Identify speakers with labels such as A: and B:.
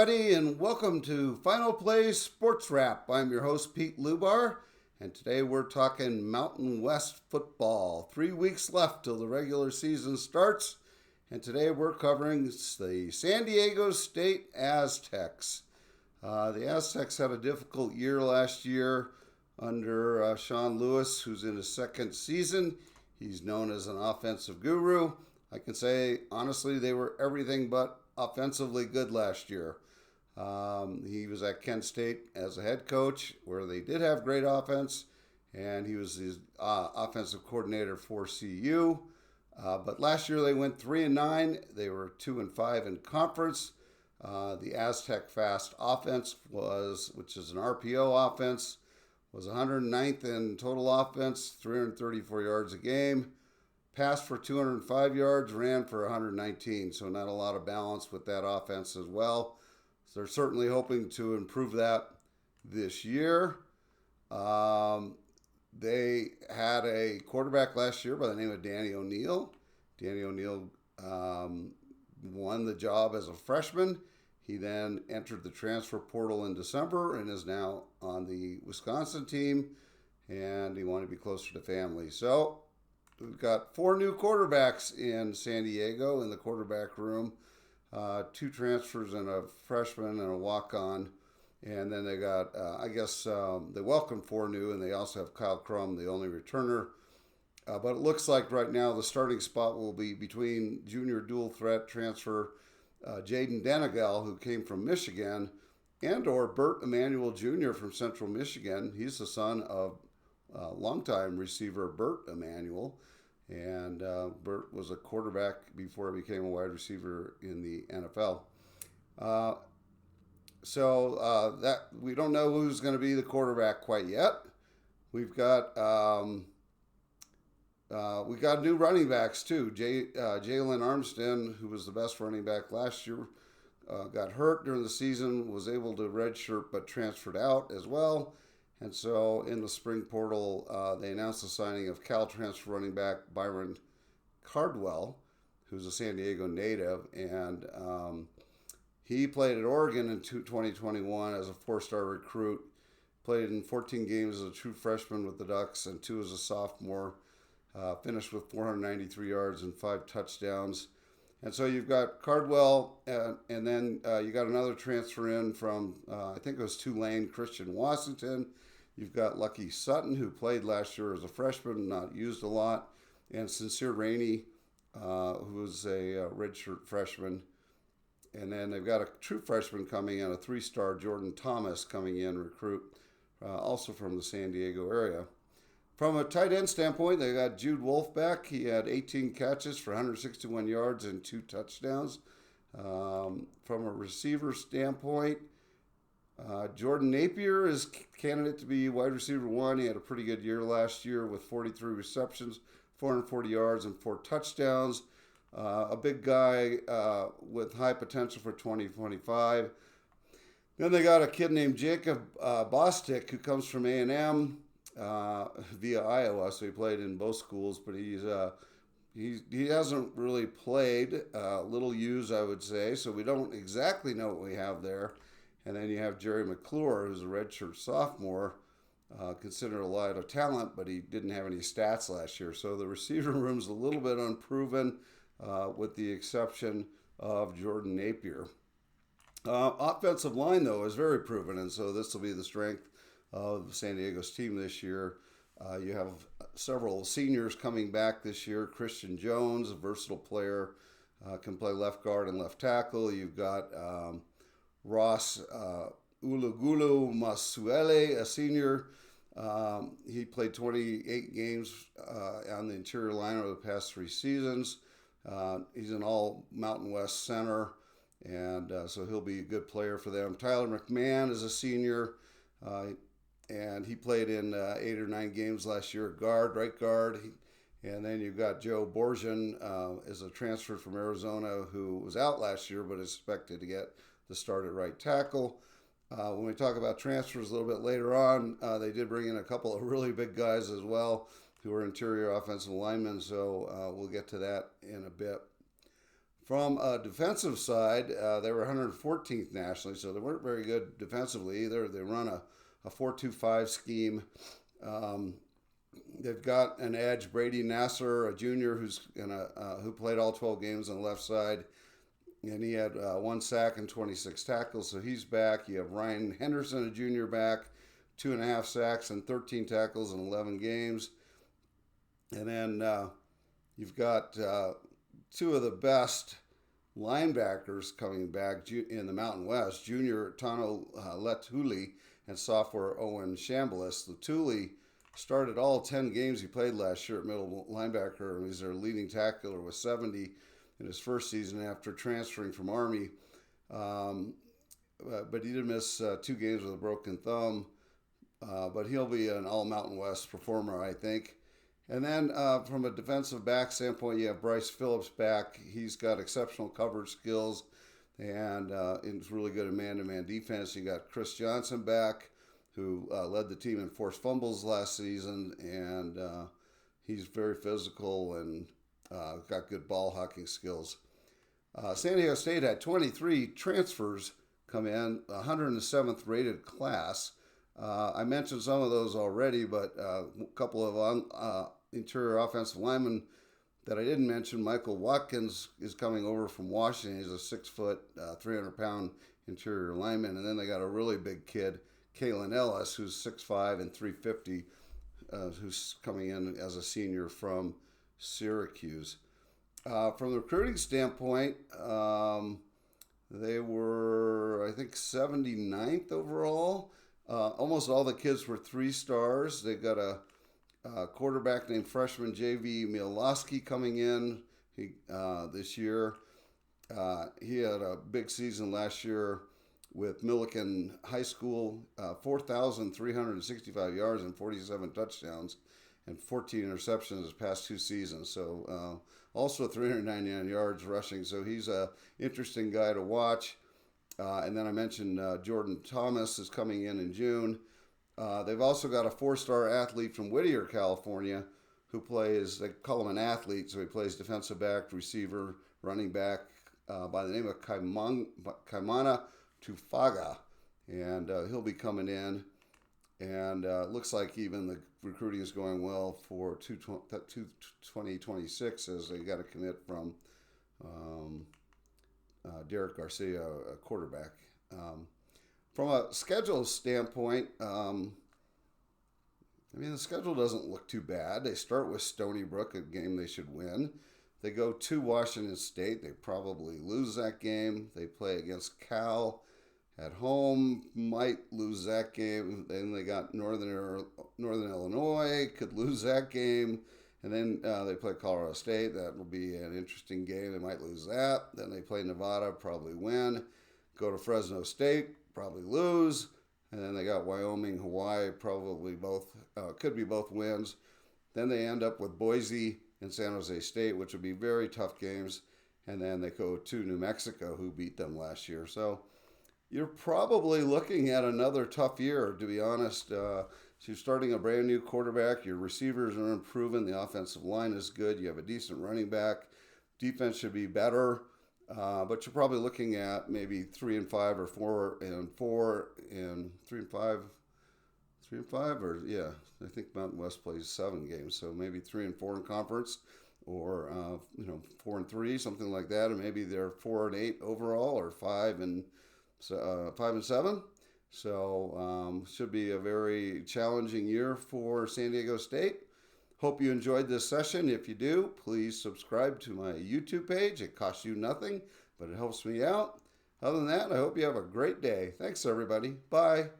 A: everybody, and welcome to Final Play Sports Wrap. I'm your host, Pete Lubar, and today we're talking Mountain West football. 3 weeks left till the regular season starts, and today we're covering the San Diego State Aztecs. The Aztecs had a difficult year last year under Sean Lewis, who's in his second season. He's known as an offensive guru. I can say, honestly, they were everything but offensively good last year. He was at Kent State as a head coach, where they did have great offense, and he was his offensive coordinator for CU. But last year they went 3-9. They were 2-5 in conference. The Aztec fast offense which is an RPO offense, was 109th in total offense, 334 yards a game. Passed for 205 yards, ran for 119, so not a lot of balance with that offense as well. So they're certainly hoping to improve that this year. They had a quarterback last year by the name of Danny O'Neil. Danny O'Neil won the job as a freshman. He then entered the transfer portal in December and is now on the Wisconsin team, and he wanted to be closer to family. So we've got 4 new quarterbacks in San Diego in the quarterback room. 2 transfers and a freshman and a walk-on. And then they got, they welcomed 4 new, and they also have Kyle Crum, the only returner. But it looks like right now the starting spot will be between junior dual threat transfer Jaden Denegal, who came from Michigan, and or Bert Emanuel Jr. from Central Michigan. He's the son of longtime receiver Bert Emanuel. And Bert was a quarterback before he became a wide receiver in the NFL. So that we don't know who's going to be the quarterback quite yet. We've got new running backs too. Jalen Armstead, who was the best running back last year, got hurt during the season, was able to redshirt but transferred out as well. And so in the spring portal, they announced the signing of Cal transfer running back Byron Cardwell, who's a San Diego native. And he played at Oregon in 2021 as a 4-star recruit, played in 14 games as a true freshman with the Ducks and 2 as a sophomore, finished with 493 yards and 5 touchdowns. And so you've got Cardwell, and then you got another transfer in from, I think it was Tulane, Christian Washington. You've got Lucky Sutton, who played last year as a freshman, not used a lot, and Sincere Rainey, who was a redshirt freshman. And then they've got a true freshman coming in, a 3-star Jordan Thomas coming in, recruit, also from the San Diego area. From a tight end standpoint, they got Jude Wolfback. He had 18 catches for 161 yards and 2 touchdowns. From a receiver standpoint, Jordan Napier is candidate to be wide receiver 1. He had a pretty good year last year with 43 receptions, 440 yards, and 4 touchdowns. A big guy with high potential for 2025. Then they got a kid named Jacob Bostic, who comes from A&M via Iowa, so he played in both schools, but he hasn't really played, little used, I would say, so we don't exactly know what we have there. And then you have Jerry McClure, who's a redshirt sophomore, considered a lot of talent, but he didn't have any stats last year. So the receiver room's a little bit unproven, with the exception of Jordan Napier. Offensive line, though, is very proven, and so this will be the strength of San Diego's team this year. You have several seniors coming back this year. Christian Jones, a versatile player, can play left guard and left tackle. You've got Ross Ulugulu Masuele, a senior. He played 28 games on the interior line over the past 3 seasons. He's an all Mountain West center, and so he'll be a good player for them. Tyler McMahon is a senior, and he played in 8 or 9 games last year, right guard. And then you've got Joe Borgian as a transfer from Arizona who was out last year but is expected to get the start at right tackle. When we talk about transfers a little bit later on, they did bring in a couple of really big guys as well who are interior offensive linemen, so we'll get to that in a bit. From a defensive side, they were 114th nationally, so they weren't very good defensively either. They run a 4-2-5 scheme. Um, they've got an edge, Brady Nasser, a junior who played all 12 games on the left side, and he had 1 sack and 26 tackles, so he's back. You have Ryan Henderson, a junior, back, 2.5 sacks and 13 tackles in 11 games. And then you've got two of the best linebackers coming back in the Mountain West, junior Tano Letuli and sophomore Owen Chambliss. Letuli started all 10 games he played last year at middle linebacker, and he's their leading tackler with 70 in his first season after transferring from Army. But he did miss 2 games with a broken thumb. But he'll be an all Mountain West performer, I think. And then from a defensive back standpoint, you have Bryce Phillips back. He's got exceptional coverage skills and is really good at man-to-man defense. You got Chris Johnson back, who led the team in forced fumbles last season, and he's very physical and got good ball hawking skills. San Diego State had 23 transfers come in, 107th rated class. I mentioned some of those already, but a couple of interior offensive linemen that I didn't mention. Michael Watkins is coming over from Washington. He's a 6-foot, 300-pound interior lineman. And then they got a really big kid, Kalen Ellis, who's 6'5" and 350, who's coming in as a senior from Syracuse. From the recruiting standpoint, they were, I think, 79th overall. Almost all the kids were 3 stars. They got a quarterback named freshman J.V. Mielowski coming in this year. He had a big season last year with Millikan High School, 4,365 yards and 47 touchdowns and 14 interceptions his past 2 seasons. So also 399 yards rushing. So he's an interesting guy to watch. And then I mentioned Jordan Thomas is coming in June. They've also got a 4-star athlete from Whittier, California, who plays, they call him an athlete, so he plays defensive back, receiver, running back, by the name of Kaimana Tufaga. And he'll be coming in. And it looks like even the recruiting is going well for 2026, as they got a commit from Derek Garcia, a quarterback. From a schedule standpoint, the schedule doesn't look too bad. They start with Stony Brook, a game they should win. They go to Washington State. They probably lose that game. They play against Cal at home, might lose that game. Then they got Northern Illinois, could lose that game. And then they play Colorado State. That will be an interesting game. They might lose that. Then they play Nevada, probably win. Go to Fresno State, probably lose. And then they got Wyoming, Hawaii, probably both, could be both wins. Then they end up with Boise and San Jose State, which would be very tough games. And then they go to New Mexico, who beat them last year. So you're probably looking at another tough year, to be honest. So you're starting a brand new quarterback. Your receivers are improving. The offensive line is good. You have a decent running back. Defense should be better. But you're probably looking at maybe 3-5 or 4-4 and 3-5, or yeah, I think Mountain West plays 7 games, so maybe 3-4 in conference, or 4-3, something like that, and maybe they're 4-8 overall, or 5-7. So should be a very challenging year for San Diego State. Hope you enjoyed this session. If you do, please subscribe to my YouTube page. It costs you nothing, but it helps me out. Other than that, I hope you have a great day. Thanks, everybody. Bye.